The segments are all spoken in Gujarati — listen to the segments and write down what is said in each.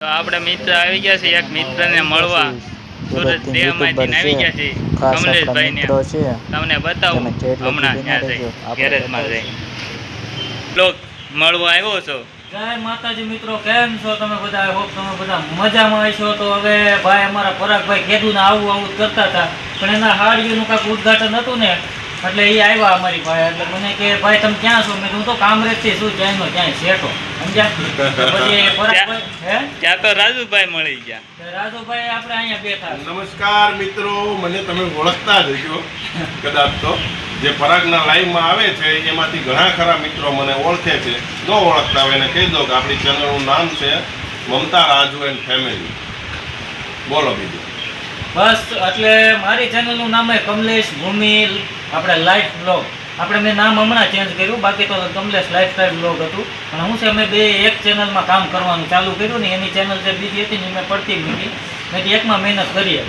તો આપણે મિત્ર આવી ગયા છે, એક મિત્રને મળવા સુરત દેહમાંથી આવી ગયા છે કમલેશભાઈને. તમને બતાવું હમણાં ત્યાં જઈ ગેરેજમાં જઈ બ્લોગ મળવા આવ્યો છો. જય માતાજી મિત્રો, કેમ છો તમે બધા? આઈ હોપ તમે બધા મજામાં હશો. તો હવે ભાઈ અમારા પરાગભાઈ કીધું ને આવું કરતા હતા, પણ એના હાડીઓનું કાંઈક ઉદઘાટન હતું ને એટલે એ આવ્યા અમારી ભાઈ. એટલે મને કે ભાઈ તમે ક્યાં છો? મેં હું તો કામરેજથી છું, ક્યાંયનો ક્યાંય શેઠો સમજ્યા. પછી પરાગભાઈ ત્યાં તો રાજુભાઈ મળી ગયા. રાજુભાઈ આપણે અહીંયા બેઠા. નમસ્કાર મિત્રો, મને તમે ઓળખતા જ હશો કદાચ. તો જે પરાગના લાઈવમાં આવે છે એમાંથી ઘણા ખરા મિત્રો મને ઓળખે છે. ન ઓળખતા હોય એને કહી દો કે આપણી ચેનલનું નામ છે મમતા રાજુ એન્ડ ફેમિલી. બોલો બીજું. બસ એટલે મારી ચેનલનું નામ છે કમલેશ ભૂમિ આપણે લાઈફ બ્લોગ. આપણે મેં નામ હમણાં ચેન્જ કર્યું, બાકી તો કમલેશ લાઈફસ્ટાઈલ બ્લોગ હતું. પણ હું છે અમે બે એક ચેનલમાં કામ કરવાનું ચાલુ કર્યું ને એની ચેનલ જે બીજી હતી ને મેં પડતી મૂકી. મેં એકમાં મહેનત કરીએ,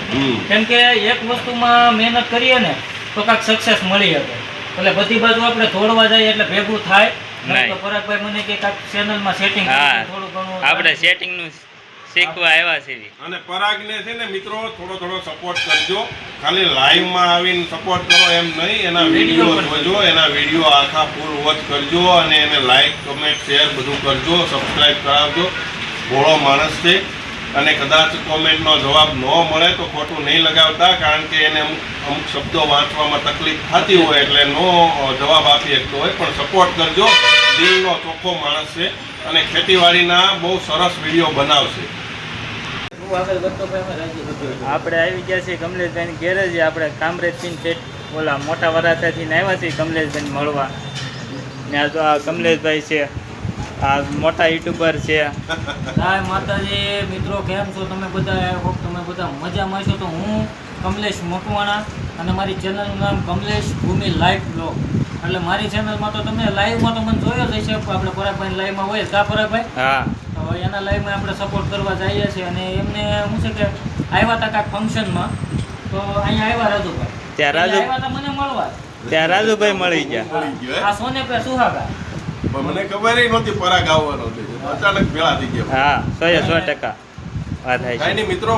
કેમ કે એક વસ્તુમાં મહેનત કરીએ ને તો કાંઈક સક્સેસ મળી શકે. એટલે બધી બાજુ આપણે દોડવા જઈએ એટલે ભેગું થાય. તો પરાગભાઈ મને કે કાંઈક ચેનલમાં સેટિંગ થોડું ઘણું આપણે સેટિંગનું શીખવા આવ્યા છે. અને પરાગને છે ને મિત્રો થોડો સપોર્ટ કરજો. ખાલી લાઈવમાં આવીને સપોર્ટ કરો એમ નહીં, એના વિડીયો જોજો, એના વિડીયો આખા ફૂલ વોચ કરજો અને એને લાઈક કમેન્ટ શેર બધું કરજો, સબસ્ક્રાઈબ કરાવજો. ભોળો માણસ છે અને કદાચ કોમેન્ટનો જવાબ ન મળે તો ખોટું નહીં લગાવતા, કારણ કે એને અમુક શબ્દો વાંચવામાં તકલીફ થતી હોય એટલે નો જવાબ આપી શકતો હોય. પણ સપોર્ટ કરજો. દિલનો ચોખ્ખો માણસ છે અને ખેતીવાડીના બહુ સરસ વિડીયો બનાવશે. આપણે આવી ગયા છીએ કમલેશભાઈ ગેરેજ. આપણે કામરેજથી ઓલા મોટા વરાછાથી આવ્યા છીએ કમલેશભાઈ મળવા. ત્યાં તો આ કમલેશભાઈ છે, આ મોટા યુટ્યુબર છે. હાય માતાજી મિત્રો, કેમ છો તમે બધા? આઈ હોપ તમે બધા મજામાં છો. તો હું કમલેશ મકવાણા અને મારી ચેનલનું નામ કમલેશ ભૂમિ લાઈફ બ્લોગ. એટલે મારી ચેનલમાં તો તમે લાઈવમાં તો મને જોયો જ હશે. આપણે પરાગભાઈ લાઈવમાં હોય કા પરાગભાઈ? હા. તો એના લાઈવમાં આપણે સપોર્ટ કરવા જઈએ છીએ. અને એમને શું છે કે આવ્યા હતા કાંઈક ફંક્શનમાં, તો અહીંયા આવ્યા રાજુભાઈ. ત્યાં આવ્યા હતા મને મળવા. ત્યાં રાજુભાઈ મળી ગયા. આ સોને પે સુહાગા. મને ખબર નહોતી પરાગ આવવાનો છે, અચાનક ભેળા થઈ ગયા. હા, 100% વાત થાય છે. મિત્રો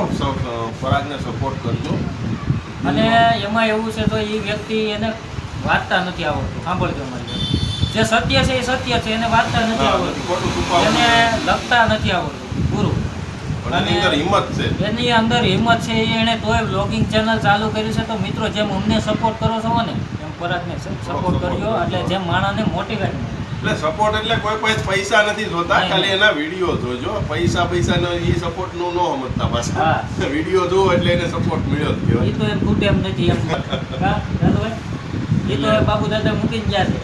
પરાગને સપોર્ટ કરજો. અને એમાં એવું છે તો એ વ્યક્તિ એને વાંચતા નથી આવડતું. સાંભળજો મારી, જે સત્ય છે એ સત્ય છે, એને વાંચતા નથી આવડતું, એને લખતા નથી આવડતું પૂરું. એની અંદર હિંમત છે. એને તોય બ્લોગિંગ ચેનલ ચાલુ કરી છે. તો મિત્રો જેમ અમને સપોર્ટ કરો છો ને એમ પરાગને સપોર્ટ કરજો. એટલે જેમ માણસને મોટિવેટ એટલે સપોર્ટ એટલે કોઈ પૈસા નથી જોતા, ખાલી એના વિડીયો જોજો. પૈસા નો એ સપોર્ટ નું ન સમજતા પાછા. વિડીયો જો એટલે એને સપોર્ટ મળ્યો જ કહેવાય. એ તો એમ ખૂટે એમ નથી એમ. એ તો બાબુ દાદા મૂકીને ગયા છે.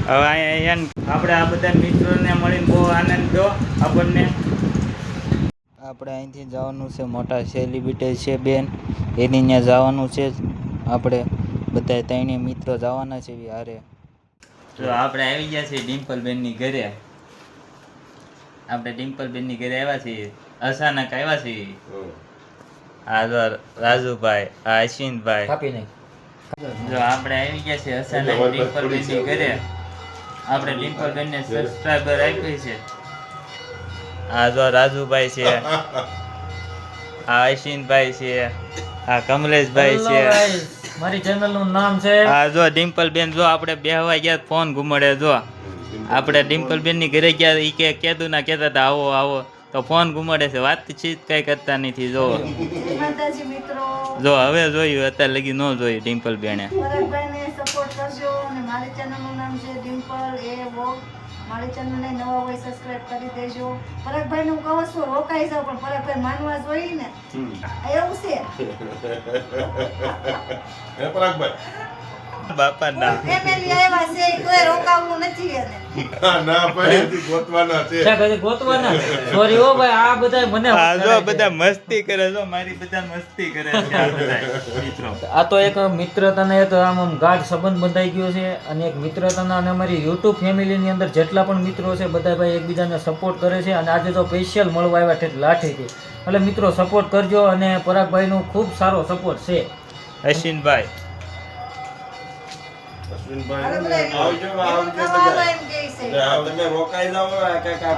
હવે અહીંયા આપણે આ બધા મિત્રોને મળીને બહુ આનંદ દો આપણને. આપણે અહીંથી જવાનું છે, મોટા સેલિબ્રિટી છે બેન, એની ત્યાં જવાનું છે. આપણે બધા ત્રણેય મિત્રો જવાના છે હારે. તો આપણે આવી ગયા છીએ ડિમ્પલબેનની ઘરે. આપણે ડિમ્પલબેનની ઘરે આવ્યા છીએ, અચાનક આવ્યા છીએ. આ રાજુભાઈ, આ અશ્વિનભાઈ. જો આપણે આવી ગયા છીએ અચાનક ડિમ્પલબેનની ઘરે. આપણે ડિમ્પલબેનને સબસ્ક્રાઈબર આપી છે. આ જો રાજુભાઈ છે, આ અશ્વિનભાઈ છે, આ કમલેશભાઈ છે. મારી ચેનલનું નામ છે. હા જો ડિમ્પલબેન, જો આપણે બેહવા ગયા ફોન ઘુમડે. જો આપણે ડિમ્પલબેનની ઘરે ગયા, ઈ કે કીધું ના કહેતા હતા આવો આવો, તો ફોન ઘુમડે છે, વાતચીત કઈ કરતા નથી. જો જો હવે જોયું, અત્યારે લગી ન જોયું ડિમ્પલબેને. મારી ચેનલનું નામ છે ડિમ્પલ એ વ્લોગ. મારી ચેનલને નવા હોય સબસ્ક્રાઇબ કરી દેજો. પરાગભાઈ નું કહું છું રોકાઈ જાવ, પણ પરાગભાઈ માનવા જોઈએ ને, એવું છે. હે પરાગભાઈ બાપા ના ફેમિલી આવ્યા છે તોય રોકાવું નથી. એને ના ભાઈ ગોતવાના છે. ગોતવાના. સોરી હો ભાઈ, આ બધા મને આ જો બધા મસ્તી કરે. જો મારી બધા મસ્તી કરે છે આ બધા મિત્રો. આ તો એક મિત્રતાને એક આમ ગાઢ સંબંધ બંધાઈ ગયો છે. અને એક મિત્રતાના અને અમારી યુટ્યુબ ફેમિલીની અંદર જેટલા પણ મિત્રો છે બધા ભાઈ એકબીજાને સપોર્ટ કરે છે. અને આજે તો સ્પેશિયલ મળવા આવ્યા ઠેઠ લાઠીથી. એટલે મિત્રો સપોર્ટ કરજો. અને પરાગભાઈનો ખૂબ સારો સપોર્ટ છે. અશ્વિનભાઈ આવજો તમે રોકાઈ જાવ,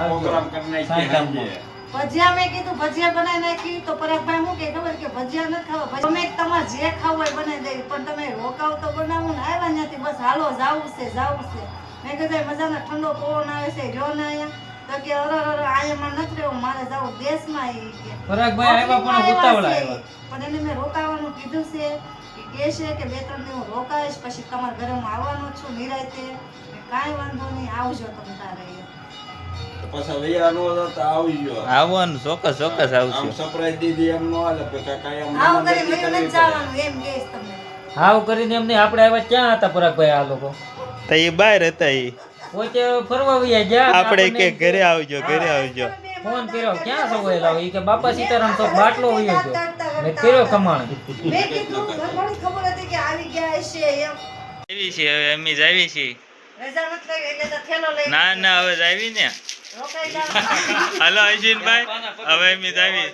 પ્રોગ્રામ કરી નાખીએ. ભજીયા મેં કીધું ભજીયા બનાવી નાખી તો પરાગભાઈ શું કે ખબર કે ભજીયા નથી ખાવા તમે તમારે જે ખાવું હોય બનાવી દે પણ તમે રોકાવ તો બનાવો ને આવ્યા ત્યાંથી બસ હાલો જાવું છે મેં કીધું મજાનો ઠંડો પવન આવે છે જો ને અહીંયા તો કે અરે અહીંયા નથી રહેવું મારે જાવું દેશમાં ઈ કે પરાગભાઈ આવ્યા પણ ઉતાવળા આવ્યા. પણ એને મેં રોકાવાનું કીધું છે કે છે કે 2-3 દિવસ રોકાઈશ પછી તમારા ઘરે હું આવવાનો છું નિરાંતે કાંઈ વાંધો નહીં આવજો તમે તારે પાછા વૈયા નો જતા આવી ગયો આવવાનું ચોક્કસ આમ આવશું સરપ્રાઈઝ દીધી એમ નો હાલે પણ કાકા એમ આવું મહેમાન કરી નક્કી મને કરવી જવાનું એમ કહેશ તમને હાવ કરીને એમને આપણે આવ્યા ક્યાં હતા પરાગભાઈ આ લોકો તો એ બહાર હતા એ પોતે ફરવા વયા ગયા. આપણે કે આપણને ઘરે આવજો ફોન કર્યો ક્યાં છો વહેલા ઈ કે બાપા સીતારામ તો બાટલો વયો ગયો મેં કર્યો કમાણ. મેં કીધું મને થોડી ખબર હતી કે આવી ગયા હશે એમ આવી છે હવે અમે જ આવી છીએ રજા નથી લાગી એટલે તો થેલો લઈ ના હવે જ આવી ને રોકાઈ જવાનું હાલો અશ્વિનભાઈ હવે અમે જ આવી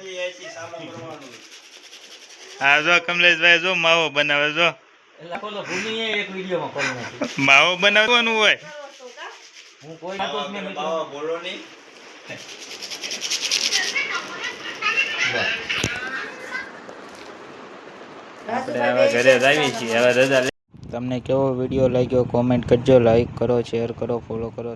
હા જો કમલેશભાઈ જો માવો બનાવે જો એટલે બોલો ભૂમિએ એક વિડીયોમાં કરી નાખ્યું. માવો બનાવવાનું હોય હું કોઈ ખાતો જ નહીં મિત્રો. બાવા બોલો નહીં આપણે હવે ઘરે જ આવી છીએ હવે રજા તમને કેવો વિડીયો લાગ્યો કોમેન્ટ કરજો લાઈક કરો શેર કરો ફોલો કરો